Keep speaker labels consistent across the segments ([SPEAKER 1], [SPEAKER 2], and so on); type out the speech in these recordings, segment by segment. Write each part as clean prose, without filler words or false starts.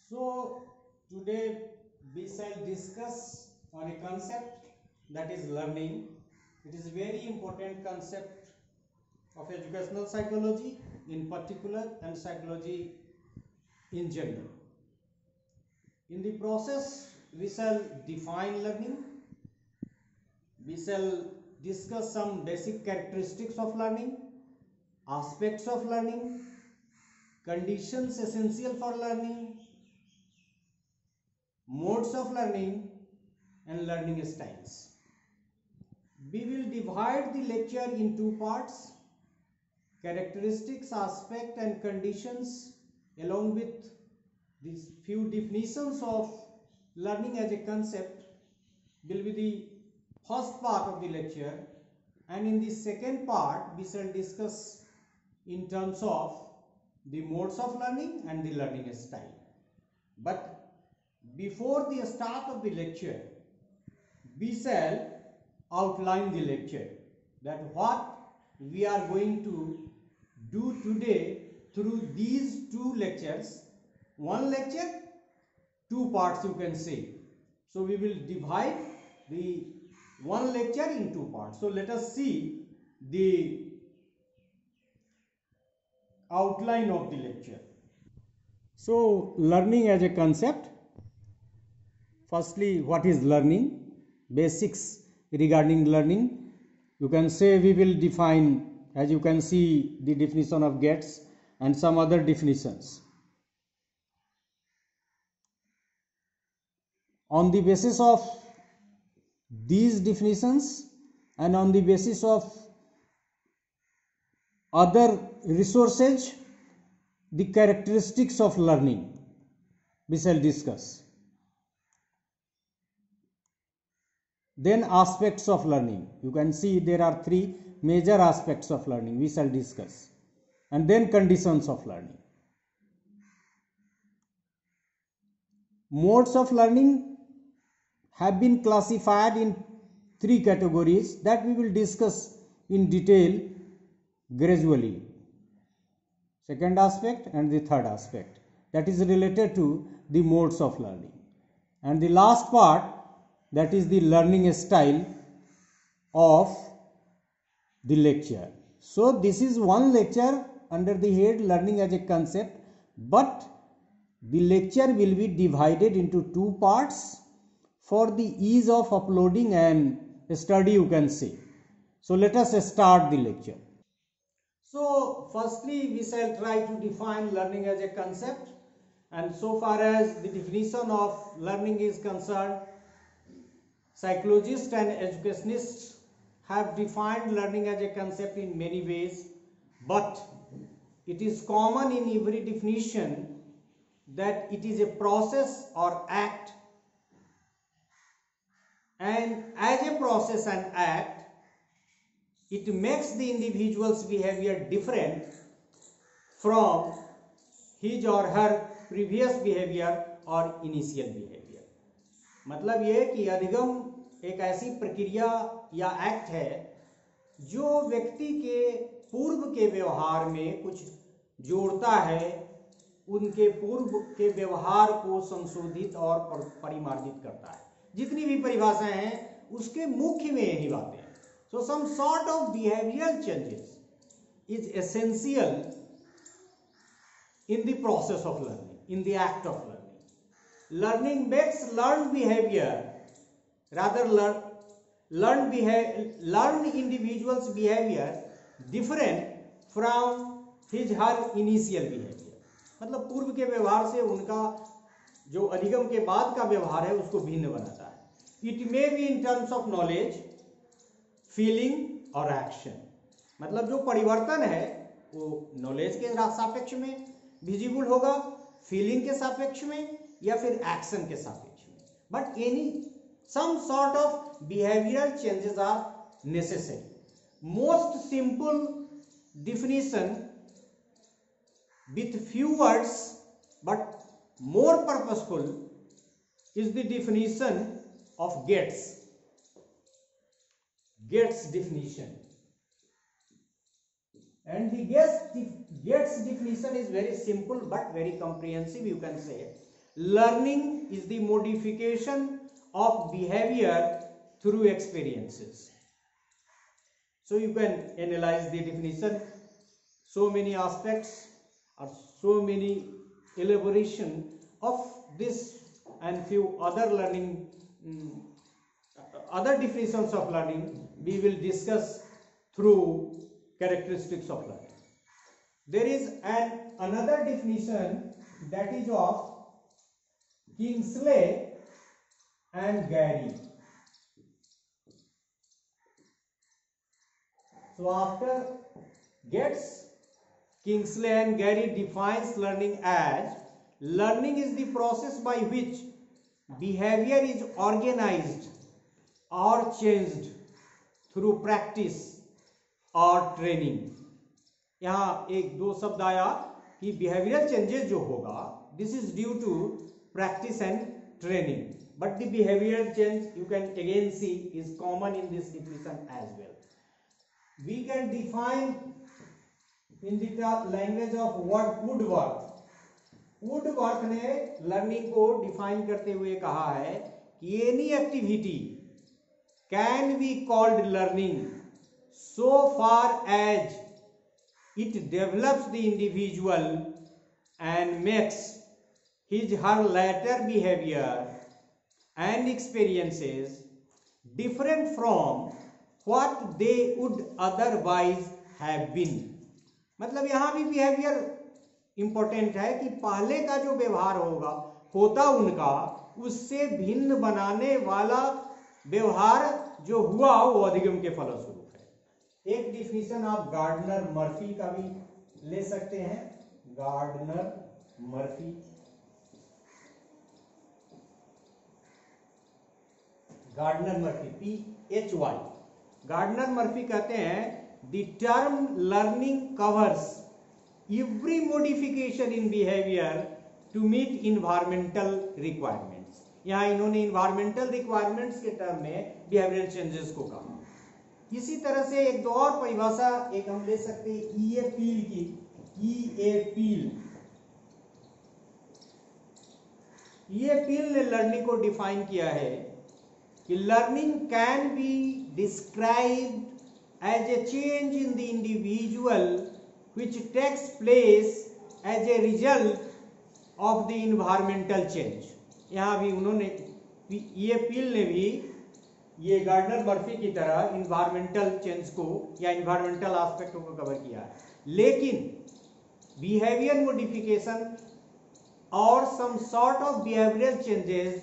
[SPEAKER 1] So today we shall discuss on a concept that is learning. It is a very important concept of educational psychology in particular and psychology in general. In the process we shall define learning, we shall discuss some basic characteristics of learning, aspects of learning, conditions essential for learning, modes of learning and learning styles. We will divide the lecture in two parts: characteristics, aspect and conditions, along with these few definitions of learning as a concept will be the first part of the lecture, and in the second part we shall discuss in terms of the modes of learning and the learning style. But before the start of the lecture, we shall outline the lecture, that what we are going to do today through these two lectures. One lecture, two parts you can say. So we will divide the one lecture in two parts. So let us see the outline of the lecture. So learning as a concept. Firstly, what is learning? Basics regarding learning. You can say we will define, as you can see, the definition of Getz and some other definitions. On the basis of these definitions and on the basis of other resources, the characteristics of learning we shall discuss. Then aspects of learning. You can see there are three major aspects of learning we shall discuss. And then conditions of learning. Modes of learning have been classified in three categories that we will discuss in detail gradually. Second aspect and the third aspect, that is related to the modes of learning. And the last part, that is the learning style of the lecture. So this is one lecture under the head learning as a concept, but the lecture will be divided into two parts for the ease of uploading and study, you can say. So let us start the lecture. So firstly we shall try to define learning as a concept, and so far as the definition of learning is concerned, psychologists and educationists have defined learning as a concept in many ways, but it is common in every definition that it is a process or act, and as a process and act, it makes the individual's behavior different from his or her previous behavior or initial behavior. मतलब ये कि अधिगम एक ऐसी प्रक्रिया या act है जो व्यक्ति के पूर्व के व्यवहार में कुछ जोड़ता है, उनके पूर्व के व्यवहार को संशोधित और परिमार्जित करता है. जितनी भी परिभाषाएं हैं उसके मुख्य में यही बातें हैं. So some sort of behavioral changes is essential in the process of learning, in the act of learning. Learning makes learned behavior, rather learned individual's behavior different from his her initial behavior. मतलब पूर्व के व्यवहार से उनका जो अधिगम के बाद का व्यवहार है उसको भिन्न बनाता है. It may be in terms of knowledge, feeling और action. मतलब जो परिवर्तन है वो नॉलेज के सापेक्ष में विजिबल होगा, फीलिंग के सापेक्ष में या फिर एक्शन के सापेक्ष में. But any some sort of behavioural changes are necessary. Most simple definition with few words but more purposeful is the definition of Getz definition. And the Getz definition is very simple but very comprehensive, you can say. learning is the modification of behavior through experiences. So you can analyze the definition. So many aspects or so many elaboration of this and few other learning, other definitions of learning we will discuss through characteristics of learning. There is another definition that is of Kingsley and Gary. So after Getz, Kingsley and Gary defines learning as learning is the process by which behavior is organized or changed through practice और training. यहाँ एक दो शब्द आया कि behavioural changes जो होगा this is due to practice and training, but the behavioural change you can again see is common in this definition as well. We can define in the language of word Woodworth. Woodworth ने learning को define करते हुए कहा है कि any activity can be called learning so far as it develops the individual and makes his her later behavior and experiences different from what they would otherwise have been. मतलब यहाँ भी behaviour important है कि पहले का जो व्यवहार होता उनका उससे भिन्न बनाने वाला व्यवहार जो हुआ वो अधिगम के फलस्वरूप. एक डिफिनेशन आप गार्डनर मर्फी का भी ले सकते हैं. Gardner Murphy, PHY. Gardner Murphy कहते हैं the term learning covers every modification in behaviour to meet environmental requirements. यहाँ इन्होंने इन्वायरमेंटल रिक्वायरमेंट्स के टर्म में बिहेवियरल चेंजेस को कहा. इसी तरह से एक दो और परिभाषा एक हम ले सकते हैं ईए पील की. ईए पील ने लर्निंग को डिफाइन किया है कि learning can be described as a change in the individual which takes place as a result of the environmental change. यहाँ भी उन्होंने ईए पील ने भी ये गार्डनर मर्फी की तरह इन्वायरमेंटल चेंज को या इन्वायरमेंटल एस्पेक्टों को कवर किया है. लेकिन बिहेवियर मॉडिफिकेशन और some sort of behavioural changes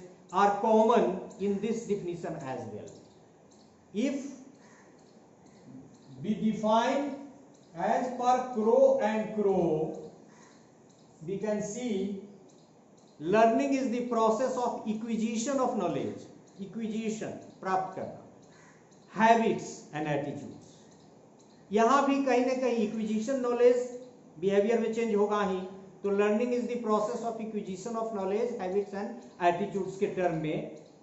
[SPEAKER 1] are common in this definition as well. If we define as per Crow and Crow we can see learning is the process of acquisition of knowledge. Acquisition प्राप्त करना, habits and attitudes. यहां भी कहीं ना कहीं acquisition knowledge behaviour में change होगा ही. तो learning is the process of acquisition of knowledge, habits and attitudes के टर्म में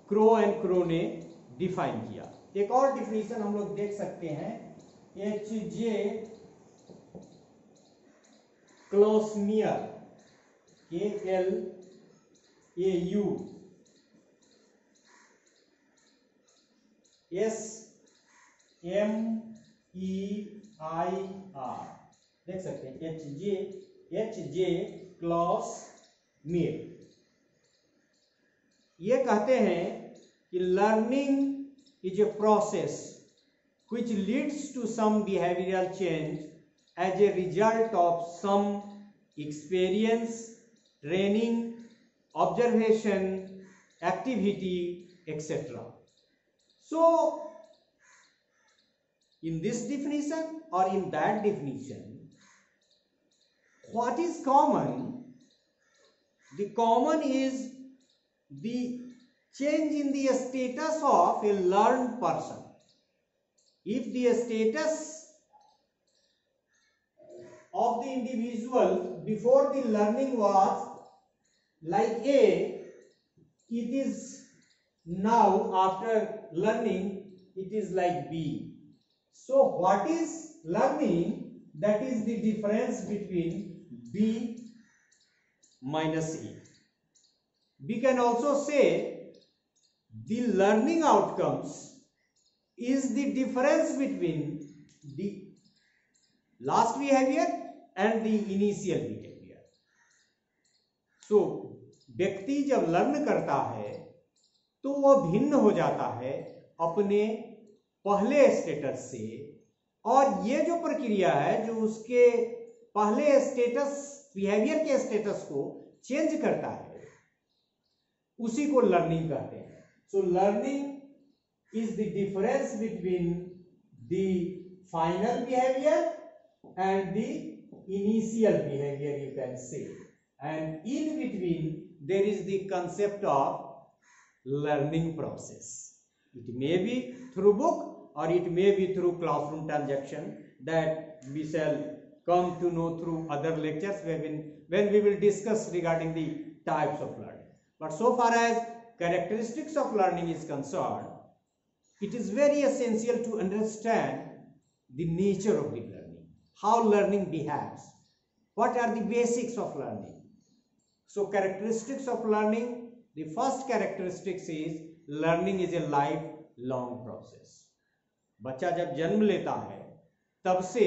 [SPEAKER 1] क्रो एंड क्रो ने डिफाइन किया. एक और डिफिनेशन हम लोग देख सकते हैं H.J. क्लोसमियर, KLAU SMEIR. देख सकते हैं H.J. क्लोसमियर. ये कहते हैं कि learning is a process which leads to some behavioral change as a result of some experience, training, observation, activity, etc. So, in this definition or in that definition, what is common? The common is the change in the status of a learned person. If the status of the individual before the learning was like A, it is now after learning it is like B. So what is learning? That is the difference between B minus A. we can also say the learning outcomes is the difference between the last behavior and the initial behavior. So व्यक्ति जब learn करता है तो वह भिन्न हो जाता है अपने पहले स्टेटस से, और ये जो प्रक्रिया है जो उसके पहले स्टेटस बिहेवियर के स्टेटस को चेंज करता है उसी को लर्निंग कहते हैं. सो learning is the difference between the final behaviour and the initial behavior, you can say, and in between there is the concept of learning process. It may be through book or it may be through classroom transaction that we shall come to know through other lectures when we will discuss regarding the types of learning. But so far as characteristics of learning is concerned, it is very essential to understand the nature of the learning. How learning behaves, what are the basics of learning. So characteristics of learning, the first characteristics is learning is a lifelong process. बच्चा जब जन्म लेता है तब से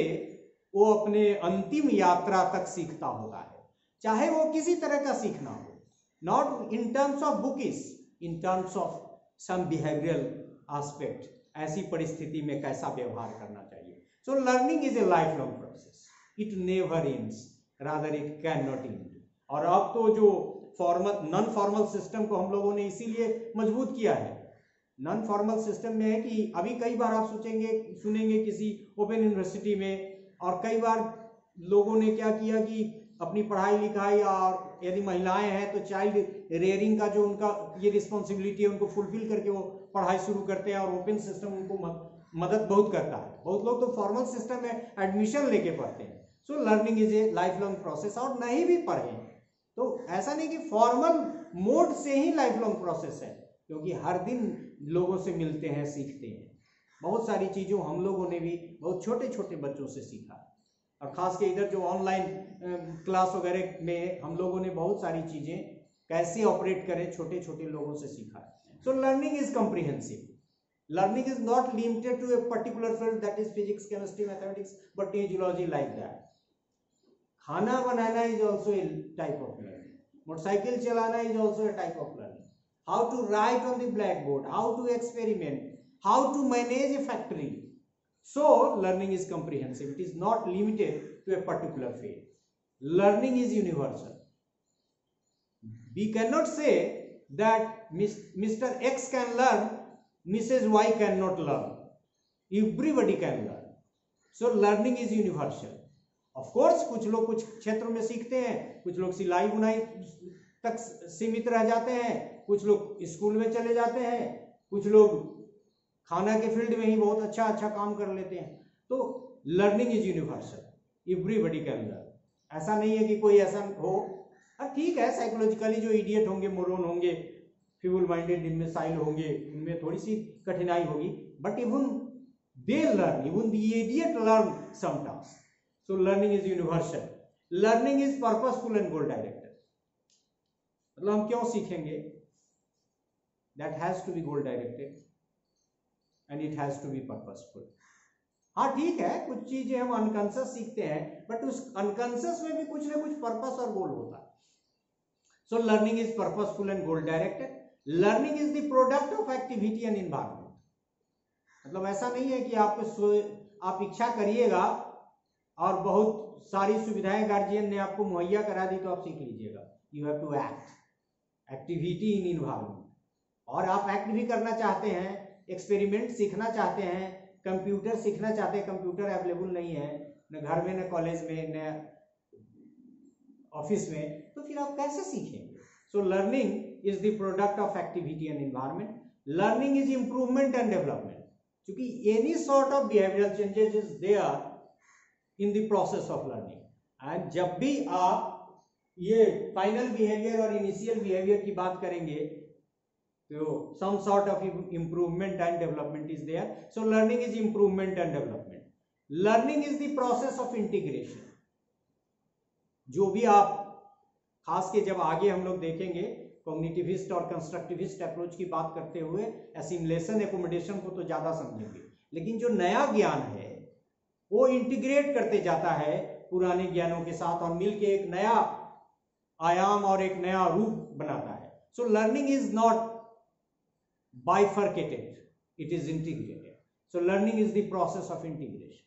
[SPEAKER 1] वो अपने अंतिम यात्रा तक सीखता होता है, चाहे वो किसी तरह का सीखना हो, not in terms of bookish, in terms of some behavioral aspect, ऐसी परिस्थिति में कैसा व्यवहार करना चाहिए. So learning is a lifelong process. It never ends. Rather it cannot end. और अब तो जो फॉर्मल नॉन फॉर्मल सिस्टम को हम लोगों ने इसीलिए मजबूत किया है. नॉन फॉर्मल सिस्टम में है कि अभी कई बार आप सुनेंगे किसी ओपन यूनिवर्सिटी में, और कई बार लोगों ने क्या किया कि अपनी पढ़ाई लिखाई, और यदि महिलाएं हैं तो चाइल्ड रेयरिंग का जो उनका ये रिस्पॉन्सिबिलिटी है उनको फुलफिल करके वो पढ़ाई शुरू करते हैं, और ओपन सिस्टम उनको मदद बहुत करता है. बहुत लोग तो फॉर्मल सिस्टम में एडमिशन लेके पढ़ते हैं. सो learning is A life long process. और नहीं भी पढ़े तो ऐसा नहीं कि फॉर्मल मोड से ही लाइफ लॉन्ग प्रोसेस है, क्योंकि हर दिन लोगों से मिलते हैं, सीखते हैं. बहुत सारी चीज़ों हम लोगों ने भी बहुत छोटे छोटे बच्चों से सीखा, और ख़ास के इधर जो ऑनलाइन क्लास वगैरह में हम लोगों ने बहुत सारी चीज़ें कैसे ऑपरेट करें छोटे छोटे लोगों से सीखा. सो learning is comprehensive. Learning is not limited to a particular field, that is physics, chemistry, mathematics, but geology like that. खाना बनाना is also a type of learning. Motorcycle चलाना is also a type of learning. How to write on the blackboard, how to experiment, how to manage a factory. So learning is comprehensive. It is not limited to a particular field. Learning is universal. We cannot say that Mr. X can learn, Mrs. Y cannot learn. Everybody can learn. So learning is universal. Of course, कुछ लोग कुछ क्षेत्रों में सीखते हैं, कुछ लोग सिलाई बुनाई तक सीमित रह जाते हैं, कुछ लोग स्कूल में चले जाते हैं, कुछ लोग खाना के फील्ड में ही बहुत अच्छा काम कर लेते हैं. तो learning is universal. Everybody can learn. ऐसा नहीं है कि कोई ऐसा हो. हाँ ठीक है, साइकोलॉजिकली जो इडियट होंगे, मोरोन होंगे, फ्यूल माइंडेड इनमेसाइल होंगे, उनमें थोड़ी सी कठिनाई होगी, but even they learn, even the idiot learn some task. So learning is universal. Learning is purposeful and goal directed. मतलब हम क्यों सीखेंगे, that has to be goal directed and it has to be purposeful. हाँ ठीक है, कुछ चीजें हम अनकॉन्शियस सीखते हैं, बट उस अनकॉन्शियस में भी कुछ ना कुछ पर्पस और गोल होता है. सो learning is purposeful and goal directed. Learning is the product of activity and environment. मतलब ऐसा नहीं है कि आप इच्छा करिएगा और बहुत सारी सुविधाएं गार्जियन ने आपको मुहैया करा दी तो आप सीख लीजिएगा. You have to act. Activity in environment. और आप एक्ट भी करना चाहते हैं, एक्सपेरिमेंट सीखना चाहते हैं, कंप्यूटर सीखना चाहते हैं, कंप्यूटर अवेलेबल नहीं है न घर में, न कॉलेज में, न ऑफिस में, तो फिर आप कैसे सीखेंगे. So learning is the product of activity and environment. Learning is improvement and development, क्योंकि any sort of behavioural changes is there in the process of learning. And जब भी आप ये फाइनल बिहेवियर और इनिशियल बिहेवियर की बात करेंगे तो some sort of improvement and development is there. So learning is improvement and development. Learning is the process of integration. जो भी आप खास के जब आगे हम लोग देखेंगे कॉग्निटिविस्ट और कंस्ट्रक्टिविस्ट अप्रोच की बात करते हुए एसिमुलेशन एकोमोडेशन को तो ज्यादा समझेंगे, लेकिन जो नया ज्ञान है वो इंटीग्रेट करते जाता है पुराने ज्ञानों के साथ और मिलके एक नया आयाम और एक नया रूप बनाता है। सो learning is not bifurcated, it is integrated. So learning is the process of integration.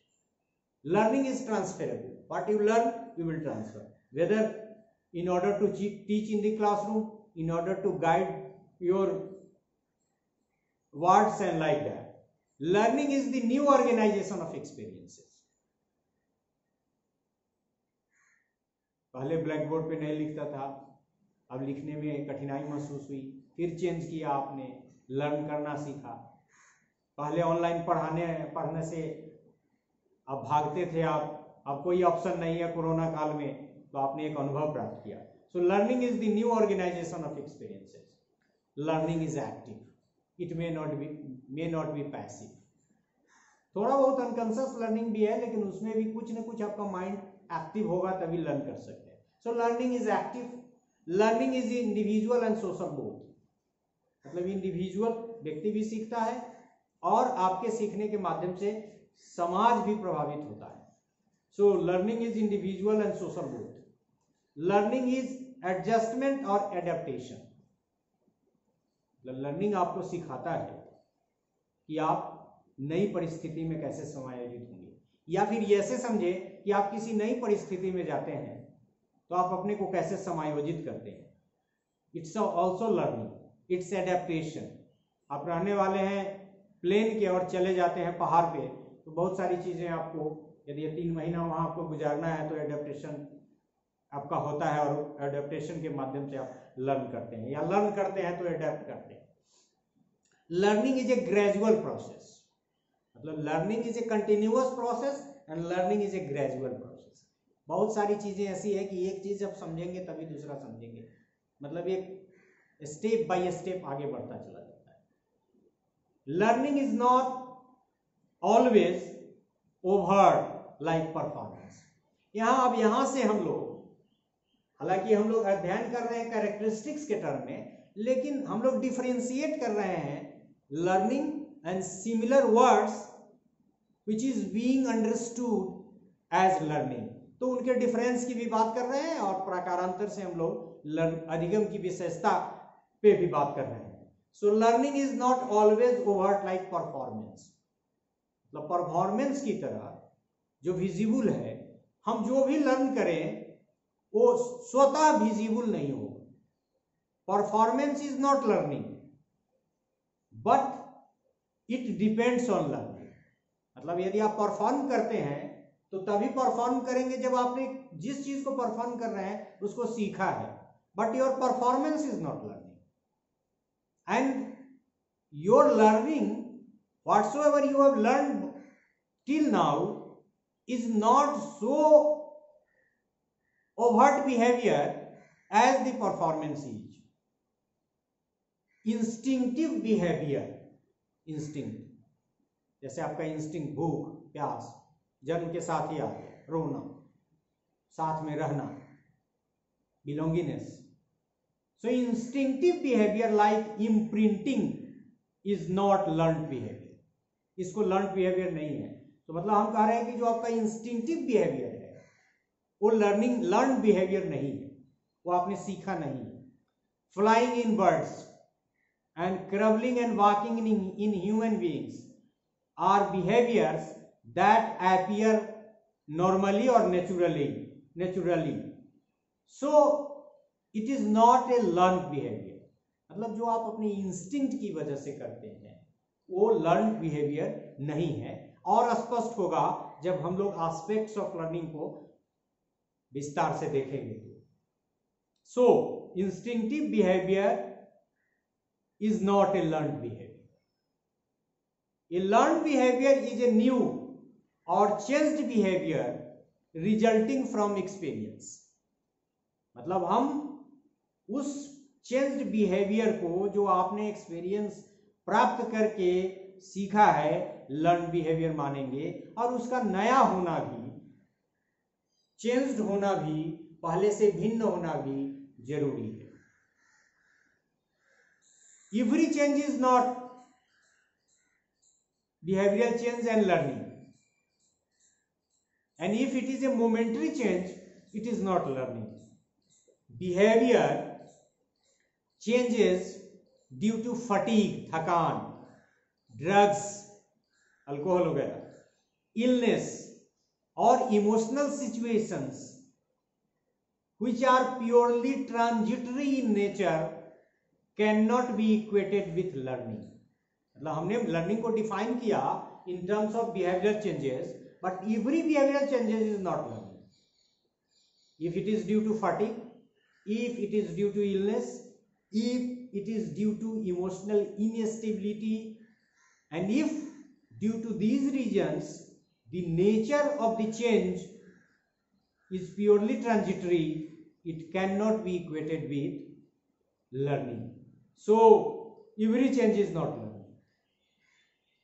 [SPEAKER 1] Learning is transferable. What you learn, you will transfer. Whether in order to teach in the classroom, in order to guide your words and like that. Learning is the new organization of experiences. पहले black board पे नहीं लिखता था, अब लिखने में कठिनाई महसूस हुई, फिर चेंज किया आपने, लर्न करना सीखा। पहले ऑनलाइन पढ़ने से अब भागते थे आप, अब कोई ऑप्शन नहीं है कोरोना काल में, तो आपने एक अनुभव प्राप्त किया। So learning is the new organisation of experiences. Learning is active, it may not be passive. थोड़ा बहुत अनकॉन्शियस लर्निंग भी है, लेकिन उसमें भी कुछ न कुछ आपका माइंड एक्टिव होगा तभी लर्न कर सकते हैं। सो learning is active, learning is individual and social both. मतलब इंडिविजुअल व्यक्ति भी सीखता है और आपके सीखने के माध्यम से समाज भी प्रभावित होता है। सो learning is individual and social both. Learning is adjustment और एडेप्टेशन। लर्निंग आपको सिखाता है कि आप नई परिस्थिति में कैसे समायोजित होंगे, या फिर ये ऐसे समझे कि आप किसी नई परिस्थिति में जाते हैं तो आप अपने को कैसे समायोजित करते हैं। It's also learning, it's adaptation. आप रहने वाले हैं प्लेन के और चले जाते हैं पहाड़ पे, तो बहुत सारी चीजें आपको, यदि 3 महीना वहां आपको गुजारना है तो एडेप्टेशन आपका होता है, और एडेप्टेशन के माध्यम से आप लर्न करते हैं, या लर्न करते हैं तो एडेप्ट करते हैं। Learning is a gradual process. मतलब learning is a continuous process and learning is a gradual process. बहुत सारी चीजें ऐसी है कि एक चीज जब समझेंगे तभी दूसरा समझेंगे, मतलब एक स्टेप बाय स्टेप आगे बढ़ता चला जाता है। Learning is not always overt like performance. यहां से हम लोग, हालांकि हम लोग अध्ययन कर रहे हैं कैरेक्टरिस्टिक्स के टर्म में, लेकिन हम लोग डिफरेंशिएट कर रहे हैं learning and similar words which is being understood as learning. तो उनके डिफरेंस की भी बात कर रहे हैं और प्रकारांतर से हम लोग अधिगम की विशेषता पे भी बात कर रहे हैं। सो learning is not always overt like performance. मतलब परफॉर्मेंस की तरह जो विजिबल है, हम जो भी लर्न करें वो स्वतः विजिबल नहीं होगा। Performance is not learning but it depends on learning. मतलब यदि आप परफॉर्म करते हैं तो तभी परफॉर्म करेंगे जब आपने जिस चीज को परफॉर्म कर रहे हैं उसको सीखा है, but your performance is not learning and your learning whatsoever you have learned till now is not so overt behavior as the performance is. Instinctive behavior, instinct, जैसे आपका इंस्टिंक्ट भूख प्यास जन्म के साथ ही आ गया, रोना, साथ में रहना, belongingness. So instinctive behavior like imprinting is not learned behavior. इसको लर्न बिहेवियर नहीं है। तो मतलब हम कह रहे हैं कि जो आपका इंस्टिंक्टिव बिहेवियर है वो लर्न बिहेवियर नहीं है, वो आपने सीखा नहीं है। Flying in birds and crawling and walking in human beings are behaviors that appear normally और naturally. So it is not a learn behavior. मतलब जो आप अपनी इंस्टिंक्ट की वजह से करते हैं वो लर्न बिहेवियर नहीं है, और स्पष्ट होगा जब हम लोग एस्पेक्ट्स ऑफ लर्निंग को विस्तार से देखेंगे। So instinctive behavior is not a learn behavior. A learn behavior is a new और changed behavior resulting from experience. मतलब हम उस चेंज्ड बिहेवियर को जो आपने एक्सपीरियंस प्राप्त करके सीखा है लर्न बिहेवियर मानेंगे, और उसका नया होना भी, चेंज्ड होना भी, पहले से भिन्न होना भी जरूरी है। Every change is not behavioral change and learning, and if it is a momentary change, it is not learning. Behavior changes due to fatigue, थकान, drugs, अल्कोहल वगैरह, illness or emotional situations which are purely transitory in nature cannot be equated with learning. मतलब हमने learning को define किया in terms of behaviour changes, but every behaviour changes is not learning. If it is due to fatigue, if it is due to illness, if it is due to emotional instability, and if due to these reasons the nature of the change is purely transitory, it cannot be equated with learning. So every change is not learning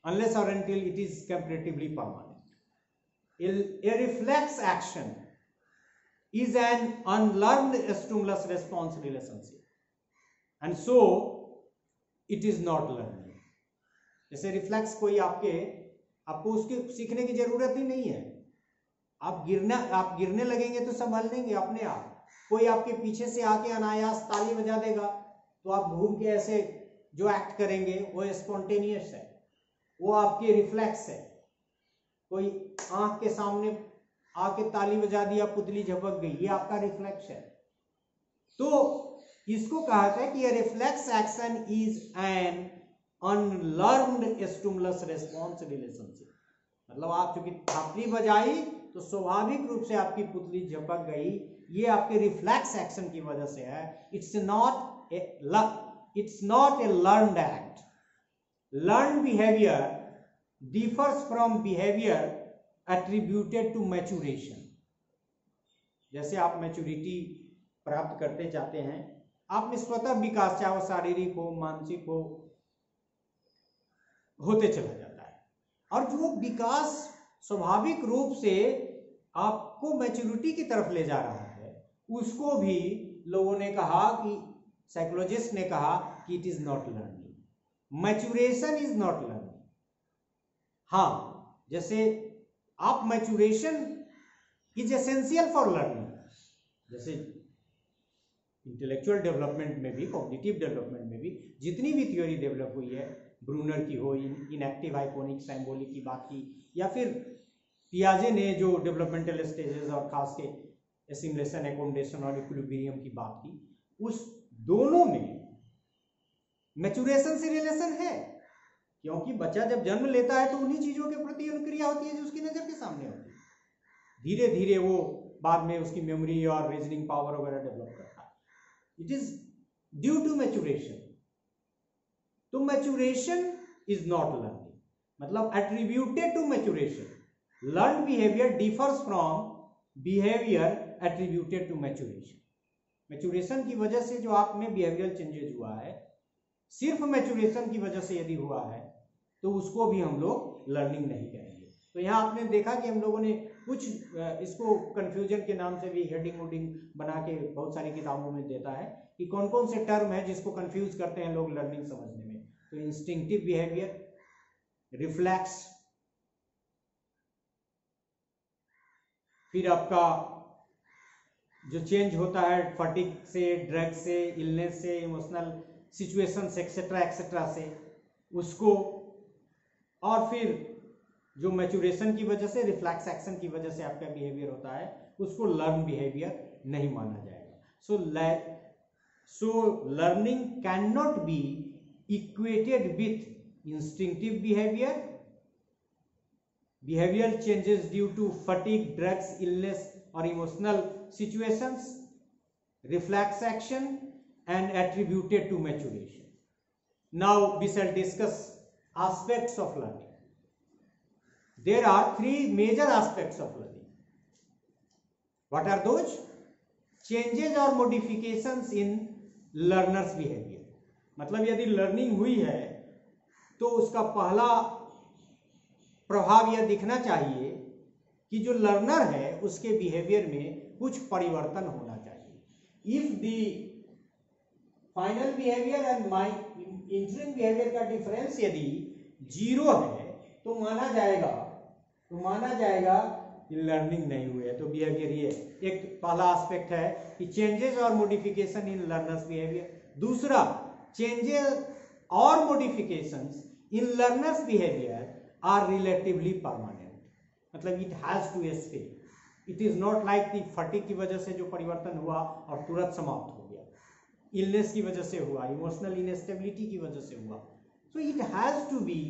[SPEAKER 1] unless or until it is comparatively permanent. A reflex action is an unlearned stimulus response relationship, and so it is not learning. जैसे reflex कोई आपको उसके सीखने की जरूरत ही नहीं है। आप गिरने लगेंगे तो संभल लेंगे अपने आप। कोई आपके पीछे से आके अनायास ताली बजा देगा तो आप घूम के ऐसे जो एक्ट करेंगे वो स्पॉन्टेनियस है, वो आपके रिफ्लेक्स है। कोई आंख के सामने आके ताली बजा दिया, पुतली झपक गई, ये आपका रिफ्लेक्स है। तो इसको कहा जाता है कि reflex action is an unlearned stimulus response relationship. मतलब आप चूंकि थापली बजाई तो स्वाभाविक रूप से आपकी पुतली झपक गई, ये आपके रिफ्लेक्स एक्शन की वजह से है। It's not a learned act. Learned behaviour differs from behaviour attributed to maturation. जैसे आप मैच्योरिटी प्राप्त करते जाते हैं, आप में स्वतः विकास, चाहे वो शारीरिक हो मानसिक हो, होते चला जाता है। और जो विकास स्वाभाविक रूप से आपको मैच्योरिटी की तरफ ले जा रहा है, उसको भी लोगों ने कहा कि साइकोलॉजिस्ट ने कहा कि it is not learning. Maturation is not learning. हाँ, जैसे आप maturation is essential for learning. जैसे इंटेलेक्चुअल डेवलपमेंट में भी, कॉग्निटिव डेवलपमेंट में भी जितनी भी थ्योरी डेवलप हुई है, ब्रूनर की हो, इनएक्टिव हाइपोनिक सिम्बोलिक की बात की, या फिर पियाजे ने जो डेवलपमेंटल स्टेजेस और खास के एसिमुलेशन, एकोमोडेशन और इक्विलिब्रियम की बात की, उस दोनों में मैच्योरेशन से रिलेशन है। क्योंकि बच्चा जब जन्म लेता है तो उन्हीं चीजों के प्रति अनुक्रिया होती है जो उसकी नजर के सामने होती है। धीरे धीरे वो बाद में उसकी मेमोरी और रीजनिंग पावर वगैरह डेवलप करता है। It is due to maturation. तो मैच्योरेशन इज नॉट लर्निंग, मतलब attributed to maturation. Learn behaviour differs from behaviour attributed to maturation. Maturation की वजह से जो आप में बिहेवियरल चेंजेस हुआ है, सिर्फ मैच्योरेशन की वजह से यदि हुआ है तो उसको भी हम लोग लर्निंग नहीं कहेंगे। तो यहाँ आपने देखा कि हम लोगों ने कुछ इसको कंफ्यूजन के नाम से भी हेडिंग वोडिंग बना के बहुत सारी किताबों में देता है कि कौन कौन से टर्म है जिसको कंफ्यूज करते हैं लोग लर्निंग समझने में। तो इंस्टिंक्टिव बिहेवियर, रिफ्लेक्स, फिर आपका जो चेंज होता है फटीग से, ड्रग से, इलनेस से, इमोशनल सिचुएशंस एक्सेट्रा एक्सेट्रा से, उसको, और फिर जो मैच्योरेशन की वजह से, रिफ्लेक्स एक्शन की वजह से आपका बिहेवियर होता है, उसको लर्न बिहेवियर नहीं माना जाएगा। So learning can not be equated with instinctive behaviour, behavioral changes due to fatigue, drugs, illness or emotional situations, reflex action, and attributed to maturation. Now we shall discuss aspects of learning. There are three major aspects of learning. What are those? Changes or modifications in learner's behavior. मतलब यदि learning हुई है तो उसका पहला प्रभाव यह दिखना चाहिए कि जो लर्नर है उसके बिहेवियर में कुछ परिवर्तन होना चाहिए। If the final behaviour and my interim behaviour का डिफरेंस यदि 0 है तो माना जाएगा कि लर्निंग नहीं हुई है, तो बिहेवियर ये एक पहला एस्पेक्ट है कि चेंजेस और मॉडिफिकेशन इन लर्नर्स बिहेवियर। दूसरा, चेंजेस और modifications in learners behavior are relatively permanent, मतलब it has to stay, it is not like the fatigue की वजह से जो परिवर्तन हुआ और तुरंत समाप्त हो गया, इलनेस की वजह से हुआ, इमोशनल इनस्टेबिलिटी की वजह से हुआ, so it has to be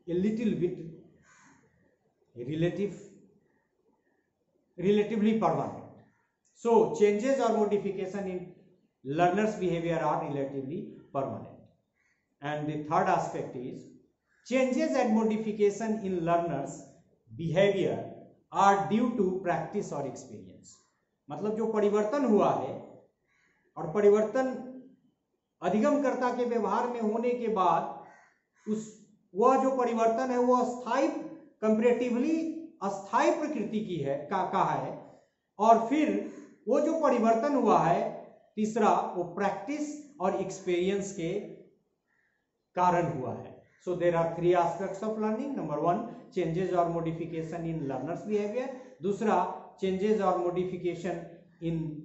[SPEAKER 1] a little bit relatively permanent. So changes or modification in learners behavior are relatively permanent. And the third aspect is changes and modification in learners behavior are due to practice or experience. मतलब जो परिवर्तन हुआ है और परिवर्तन अधिगमकर्ता के व्यवहार में होने के बाद वह जो परिवर्तन है वह अस्थायी, कंपैरेटिवली अस्थायी प्रकृति की है का है, और फिर वो जो परिवर्तन हुआ है तीसरा वो प्रैक्टिस और एक्सपीरियंस के कारण हुआ है। So there are 3 aspects of learning. Number 1, changes और मॉडिफिकेशन इन लर्नर्स बिहेवियर। दूसरा, चेंजेस और modification in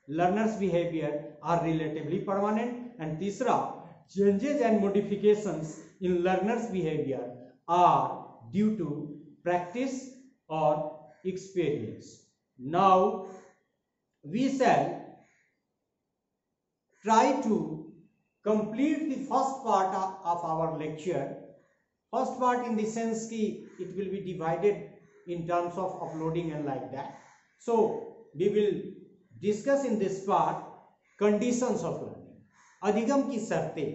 [SPEAKER 1] learners behavior are relatively permanent, and तीसरा, changes and modifications in learners behavior are due to practice or experience. Now we shall try to complete the first part of our lecture. First part in the sense ki it will be divided in terms of uploading and like that. So we will discuss in this part conditions of learning, अधिगम की शर्तें,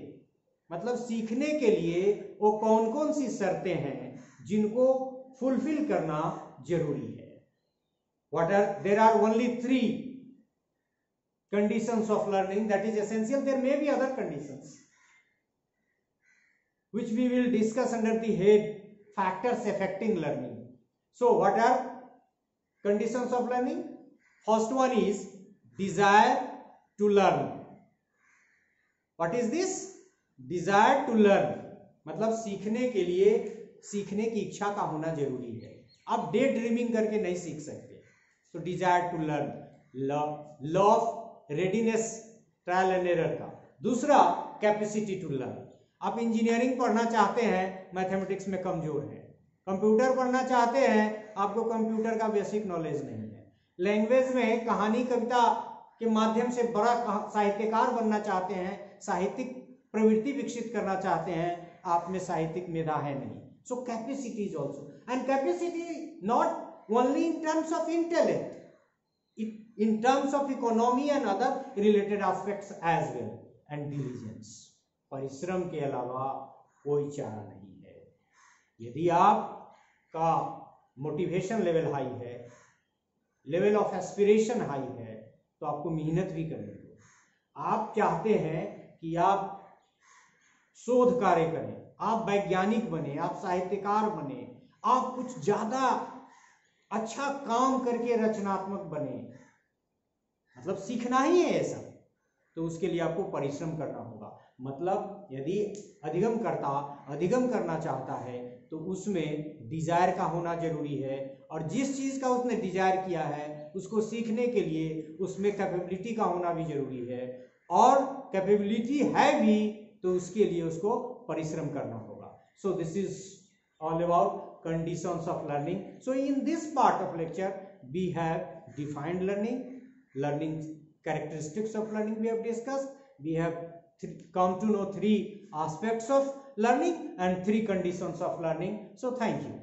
[SPEAKER 1] मतलब सीखने के लिए वो कौन कौन सी शर्तें हैं जिनको फुलफिल करना जरूरी है। There are only 3 conditions of learning that is essential. There may be other conditions which we will discuss under the head factors affecting learning. So what are conditions of learning? First one is desire to learn. What is this? Desire to learn मतलब सीखने के लिए सीखने की इच्छा का होना जरूरी है। आप डे ड्रीमिंग करके नहीं सीख सकते। So desire to learn, law of readiness, trial and error का। दूसरा, कैपेसिटी टू लर्न, आप इंजीनियरिंग पढ़ना चाहते हैं, मैथमेटिक्स में कमजोर है, कंप्यूटर पढ़ना चाहते हैं, आपको कंप्यूटर का बेसिक नॉलेज नहीं है, लैंग्वेज में कहानी कविता के माध्यम से बड़ा साहित्यकार बनना चाहते हैं, साहित्यिक प्रवृत्ति विकसित करना चाहते हैं, आप में साहित्यिक मेधा है नहीं। So capacity is also, and capacity not only in terms of intellect, in terms of economy and other related aspects as well, and diligence, परिश्रम के अलावा कोई चारा नहीं है। यदि आपका मोटिवेशन लेवल हाई है, लेवल ऑफ एस्पिरेशन हाई है, तो आपको मेहनत भी करनी होगी। आप चाहते हैं कि आप शोध कार्य करें, आप वैज्ञानिक बने, आप साहित्यकार बने, आप कुछ ज्यादा अच्छा काम करके रचनात्मक बने, मतलब सीखना ही है ऐसा, तो उसके लिए आपको परिश्रम करना होगा। मतलब यदि अधिगम करना चाहता है तो उसमें डिजायर का होना जरूरी है, और जिस चीज का उसने डिजायर किया है उसको सीखने के लिए उसमें कैपेबिलिटी का होना भी जरूरी है, और कैपेबिलिटी है भी तो उसके लिए उसको परिश्रम करना होगा। So this is all about conditions of learning. So in this part of lecture we have defined learning characteristics of learning we have discussed. We have come to know 3 aspects of learning and 3 conditions of learning. So thank you.